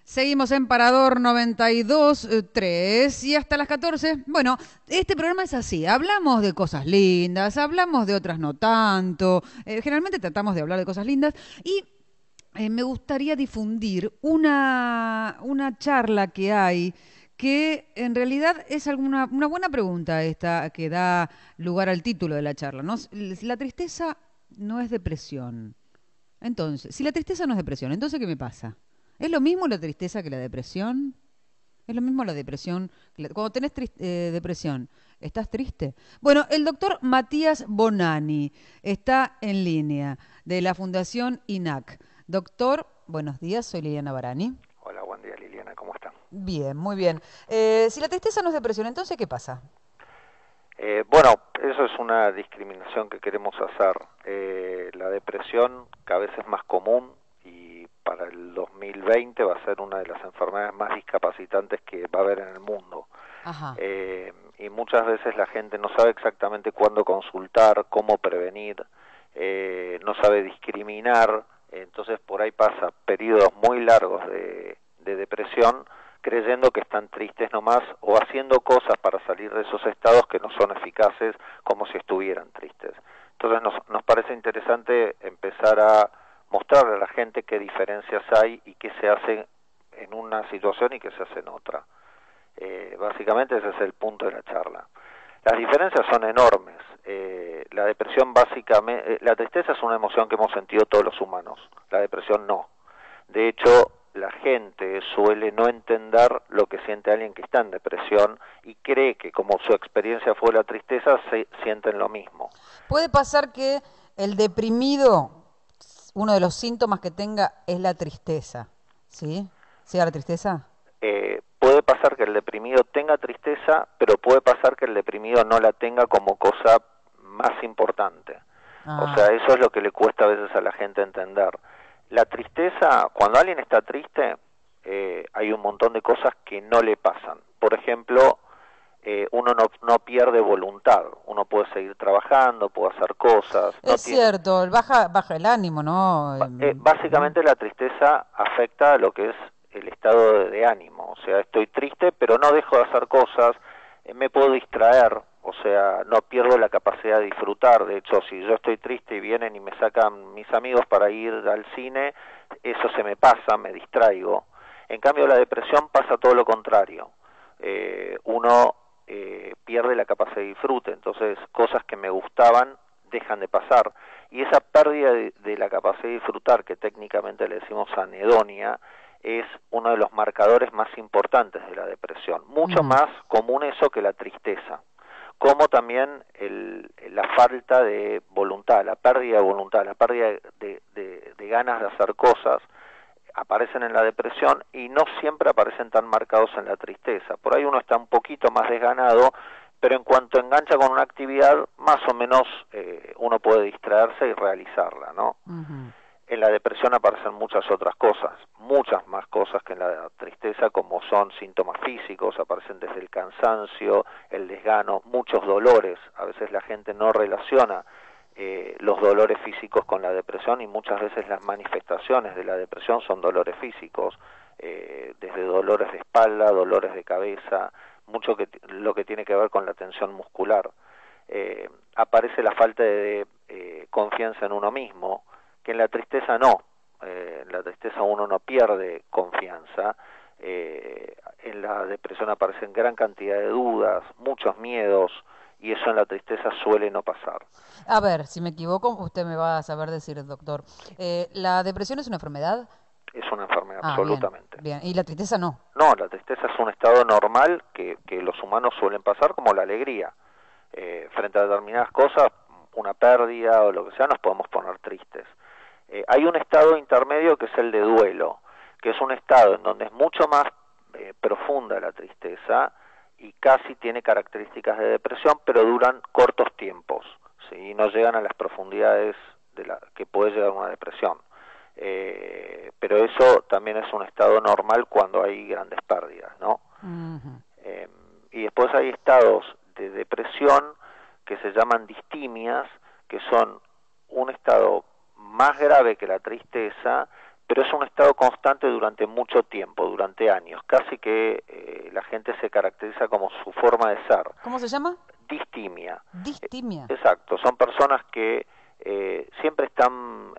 Seguimos en Parador 92.3 y hasta las 14. Bueno, este programa es así. Hablamos de cosas lindas, hablamos de otras no tanto. Generalmente tratamos de hablar de cosas lindas y me gustaría difundir una charla que hay que en realidad es una buena pregunta esta que da lugar al título de la charla, ¿no? La tristeza no es depresión. Entonces, si la tristeza no es depresión, entonces ¿qué me pasa? ¿Es lo mismo la tristeza que la depresión? ¿Es lo mismo la depresión? Cuando tenés depresión, ¿estás triste? Bueno, el doctor Matías Bonani está en línea de la Fundación INAC. Doctor, buenos días, soy Liliana Barani. Hola, buen día Liliana, ¿cómo están? Bien, muy bien. Si la tristeza no es depresión, entonces ¿qué pasa? Bueno, eso es una discriminación que queremos hacer. La depresión cada vez es más común y para el 2020 va a ser una de las enfermedades más discapacitantes que va a haber en el mundo. Ajá. Y muchas veces la gente no sabe exactamente cuándo consultar, cómo prevenir, no sabe discriminar, entonces por ahí pasa periodos muy largos de depresión creyendo que están tristes nomás o haciendo cosas para salir de esos estados que no son eficaces como si estuvieran tristes. Entonces nos parece interesante empezar a mostrarle a la gente qué diferencias hay y qué se hace en una situación y qué se hace en otra. Básicamente ese es el punto de la charla. Las diferencias son enormes. La depresión básicamente, la tristeza es una emoción que hemos sentido todos los humanos, la depresión no. De hecho, la gente suele no entender lo que siente alguien que está en depresión y cree que como su experiencia fue la tristeza, se sienten lo mismo. Puede pasar que el deprimido, uno de los síntomas que tenga es la tristeza, ¿sí? ¿Sí a la tristeza? Puede pasar que el deprimido tenga tristeza, pero puede pasar que el deprimido no la tenga como cosa más importante. O sea, Ah, eso es lo que le cuesta a veces a la gente entender. La tristeza, cuando alguien está triste, hay un montón de cosas que no le pasan. Por ejemplo, uno no pierde voluntad, uno puede seguir trabajando, puede hacer cosas, no es tiene... cierto, baja el ánimo, ¿no? ¿No? Básicamente la tristeza afecta a lo que es el estado de ánimo, o sea, estoy triste pero no dejo de hacer cosas, me puedo distraer, o sea, no pierdo la capacidad de disfrutar. De hecho, si yo estoy triste y vienen y me sacan mis amigos para ir al cine, eso se me pasa, me distraigo. En cambio, la depresión pasa todo lo contrario. Uno pierde la capacidad de disfrute, entonces cosas que me gustaban dejan de pasar. Y esa pérdida de la capacidad de disfrutar, que técnicamente le decimos anedonia, es uno de los marcadores más importantes de la depresión. Mucho Ujú. más común eso que la tristeza. Como también la falta de voluntad, la pérdida de voluntad, la pérdida de ganas de hacer cosas, aparecen en la depresión y no siempre aparecen tan marcados en la tristeza. Por ahí uno está un poquito más desganado, pero en cuanto engancha con una actividad, más o menos uno puede distraerse y realizarla, ¿no? Ujú. En la depresión aparecen muchas otras cosas, muchas más cosas que en la tristeza, como son síntomas físicos, aparecen desde el cansancio, el desgano, muchos dolores. A veces la gente no relaciona los dolores físicos con la depresión y muchas veces las manifestaciones de la depresión son dolores físicos, desde dolores de espalda, dolores de cabeza, lo que tiene que ver con la tensión muscular. Aparece la falta de confianza en uno mismo, que en la tristeza no. En la tristeza uno no pierde confianza. En la depresión aparecen gran cantidad de dudas, muchos miedos, y eso en la tristeza suele no pasar. A ver, si me equivoco, usted me va a saber decir, doctor. ¿La depresión es una enfermedad? Es una enfermedad, Ah, bien, absolutamente. bien. ¿Y la tristeza no? No, la tristeza es un estado normal que los humanos suelen pasar como la alegría. Frente a determinadas cosas, una pérdida o lo que sea, nos podemos poner tristes. Hay un estado intermedio que es el de duelo, que es un estado en donde es mucho más profunda la tristeza y casi tiene características de depresión, pero duran cortos tiempos, ¿sí? No llegan a las profundidades de la que puede llegar una depresión. Pero eso también es un estado normal cuando hay grandes pérdidas, ¿no? Ujú. Eh, y después hay estados de depresión que se llaman distimias, que son un estado más grave que la tristeza, pero es un estado constante durante mucho tiempo, durante años, casi que la gente se caracteriza como su forma de ser. ¿Cómo se llama? Distimia. Distimia. Exacto, son personas que siempre están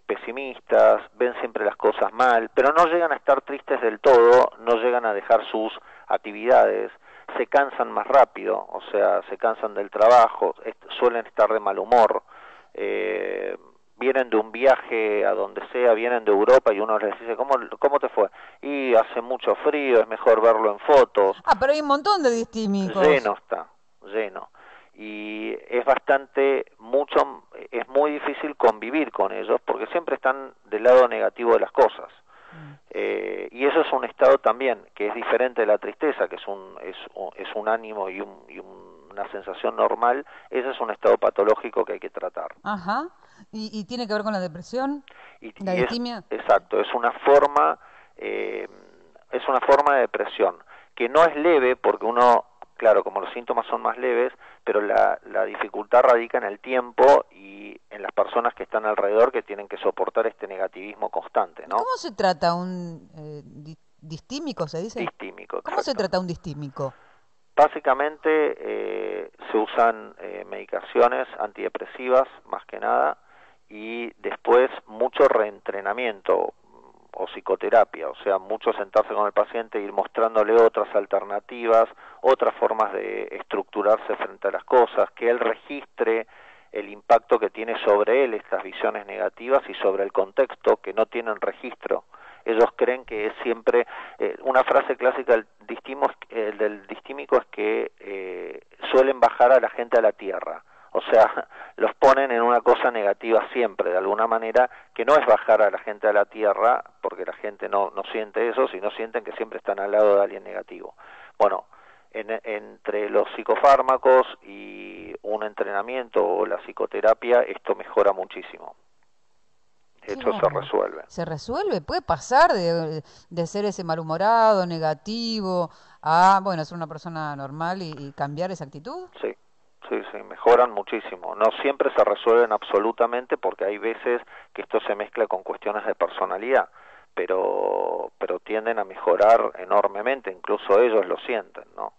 pesimistas, ven siempre las cosas mal, pero no llegan a estar tristes del todo, no llegan a dejar sus actividades, se cansan más rápido, o sea, se cansan del trabajo, suelen estar de mal humor, vienen de un viaje a donde sea, vienen de Europa y uno les dice, ¿cómo te fue? Y hace mucho frío, es mejor verlo en fotos. Ah, pero hay un montón de distímicos. Lleno está, lleno. Y es muy difícil convivir con ellos porque siempre están del lado negativo de las cosas. Y eso es un estado también que es diferente de la tristeza, que es un ánimo y una sensación normal. Ese es un estado patológico que hay que tratar. Ajá. ¿Y tiene que ver con la depresión? ¿La distimia? Exacto, es una forma de depresión que no es leve porque uno, claro, como los síntomas son más leves, pero la dificultad radica en el tiempo y en las personas que están alrededor que tienen que soportar este negativo constante, ¿no? ¿Cómo se trata un distímico, se dice? Distímico. ¿Cómo se trata un distímico? Básicamente se usan medicaciones antidepresivas, más que nada, y después mucho reentrenamiento o psicoterapia, o sea, mucho sentarse con el paciente, ir mostrándole otras alternativas, otras formas de estructurarse frente a las cosas, que él registre el impacto que tiene sobre él estas visiones negativas y sobre el contexto, que no tienen registro. Ellos creen que es siempre, una frase clásica del distímico es que suelen bajar a la gente a la tierra. O sea, los ponen en una cosa negativa siempre, de alguna manera, que no es bajar a la gente a la tierra, porque la gente no siente eso, sino sienten que siempre están al lado de alguien negativo. Bueno, entre los psicofármacos y un entrenamiento o la psicoterapia, esto mejora muchísimo. De hecho, se resuelve. ¿Se resuelve? ¿Puede pasar de ser ese malhumorado, negativo, a, bueno, ser una persona normal y cambiar esa actitud? Sí, mejoran muchísimo. No siempre se resuelven absolutamente porque hay veces que esto se mezcla con cuestiones de personalidad, pero tienden a mejorar enormemente, incluso ellos lo sienten, ¿no?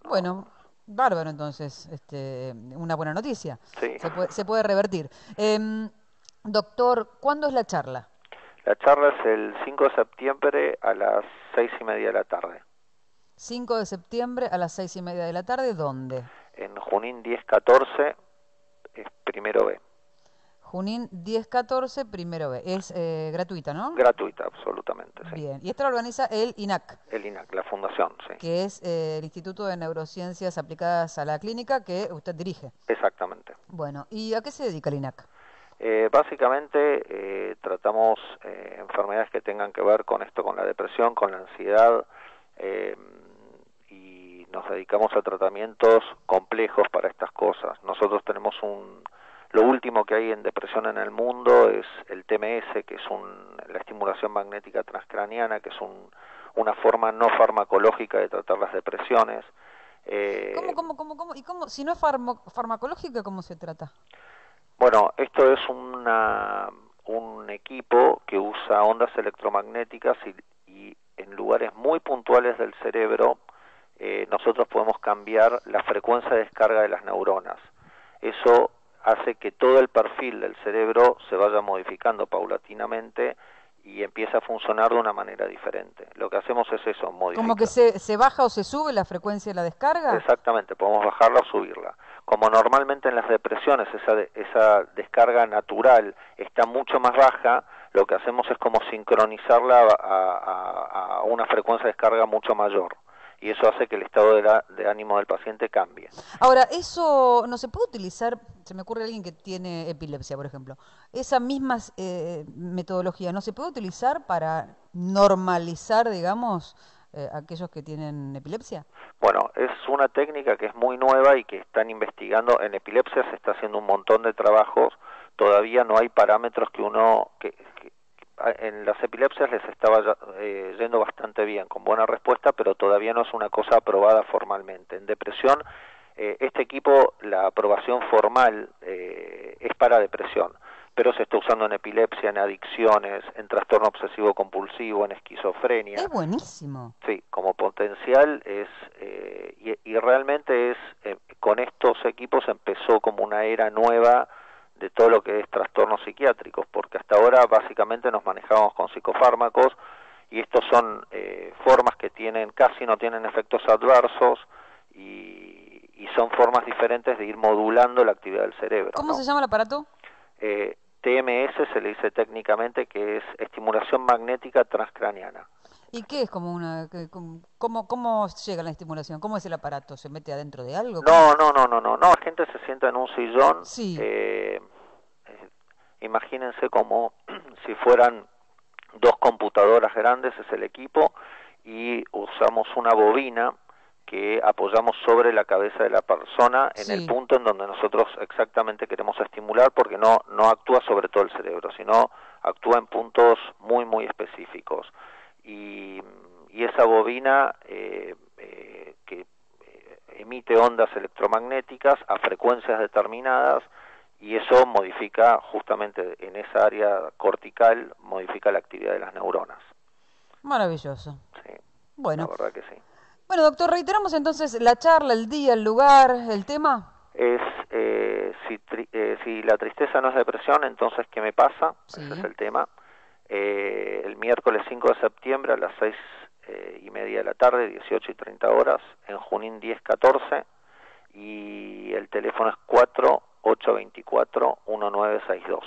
Bueno, bárbaro entonces, una buena noticia. Sí. Se puede revertir. Doctor, ¿cuándo es la charla? La charla es el 5 de septiembre a las 6:30 de la tarde. 5 de septiembre a las 6:30 de la tarde, ¿dónde? En Junín 1014, es primero B. Junín 1014, primero B. Es gratuita, ¿no? Gratuita, absolutamente, sí. Bien, y esto lo organiza el INAC. El INAC, la fundación, sí. Que es el Instituto de Neurociencias Aplicadas a la Clínica que usted dirige. Exactamente. Bueno, ¿y a qué se dedica el INAC? Básicamente tratamos enfermedades que tengan que ver con esto, con la depresión, con la ansiedad, y nos dedicamos a tratamientos complejos para estas cosas. Nosotros tenemos lo último que hay en depresión en el mundo es el TMS, que es la estimulación magnética transcraniana, que es una forma no farmacológica de tratar las depresiones. ¿Cómo? ¿Y cómo? Si no es farmacológica, ¿cómo se trata? Bueno, esto es un equipo que usa ondas electromagnéticas y en lugares muy puntuales del cerebro nosotros podemos cambiar la frecuencia de descarga de las neuronas. Eso hace que todo el perfil del cerebro se vaya modificando paulatinamente y empieza a funcionar de una manera diferente. Lo que hacemos es eso, modificar. ¿Como que se baja o se sube la frecuencia de la descarga? Exactamente, podemos bajarla o subirla. Como normalmente en las depresiones esa descarga natural está mucho más baja, lo que hacemos es como sincronizarla a una frecuencia de descarga mucho mayor. Y eso hace que el estado de ánimo del paciente cambie. Ahora, eso no se puede utilizar, se me ocurre alguien que tiene epilepsia, por ejemplo, esa misma metodología, ¿no se puede utilizar para normalizar, digamos, aquellos que tienen epilepsia? Bueno, es una técnica que es muy nueva y que están investigando. En epilepsia se está haciendo un montón de trabajos, todavía no hay parámetros que en las epilepsias les estaba yendo bastante bien, con buena respuesta, pero todavía no es una cosa aprobada formalmente. En depresión, este equipo, la aprobación formal es para depresión, pero se está usando en epilepsia, en adicciones, en trastorno obsesivo compulsivo, en esquizofrenia. Es buenísimo. Sí, como potencial es, y realmente es, con estos equipos empezó como una era nueva de todo lo que es trastornos psiquiátricos, porque hasta ahora básicamente nos manejábamos con psicofármacos, y estos son formas que casi no tienen efectos adversos, y son formas diferentes de ir modulando la actividad del cerebro. ¿Cómo ¿no? se llama el aparato? TMS se le dice técnicamente, que es estimulación magnética transcraniana. ¿Y qué es como una... ¿Cómo llega la estimulación? ¿Cómo es el aparato? ¿Se mete adentro de algo? No, la gente se sienta en un sillón, Sí. Imagínense como si fueran dos computadoras grandes, es el equipo, y usamos una bobina que apoyamos sobre la cabeza de la persona en el punto en donde nosotros exactamente queremos estimular, porque no actúa sobre todo el cerebro, sino actúa en puntos muy, muy específicos. Y esa bobina que emite ondas electromagnéticas a frecuencias determinadas, y eso modifica justamente en esa área cortical, modifica la actividad de las neuronas. Maravilloso. Sí, bueno. La verdad que sí. Bueno, doctor, reiteramos entonces la charla, el día, el lugar, el tema. Es si la tristeza no es depresión, entonces ¿qué me pasa? Sí. Ese es el tema. El miércoles 5 de septiembre a las 6:30 de la tarde, 18:30, en Junín 1014, y el teléfono es 4824-1962.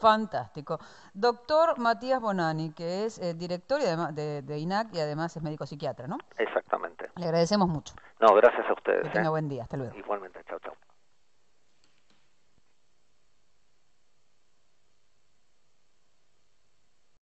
Fantástico. Doctor Matías Bonani, que es director y además de INAC, y además es médico psiquiatra, ¿no? Exactamente. Le agradecemos mucho. No, gracias a ustedes. Que tenga buen día. Hasta luego. Igualmente.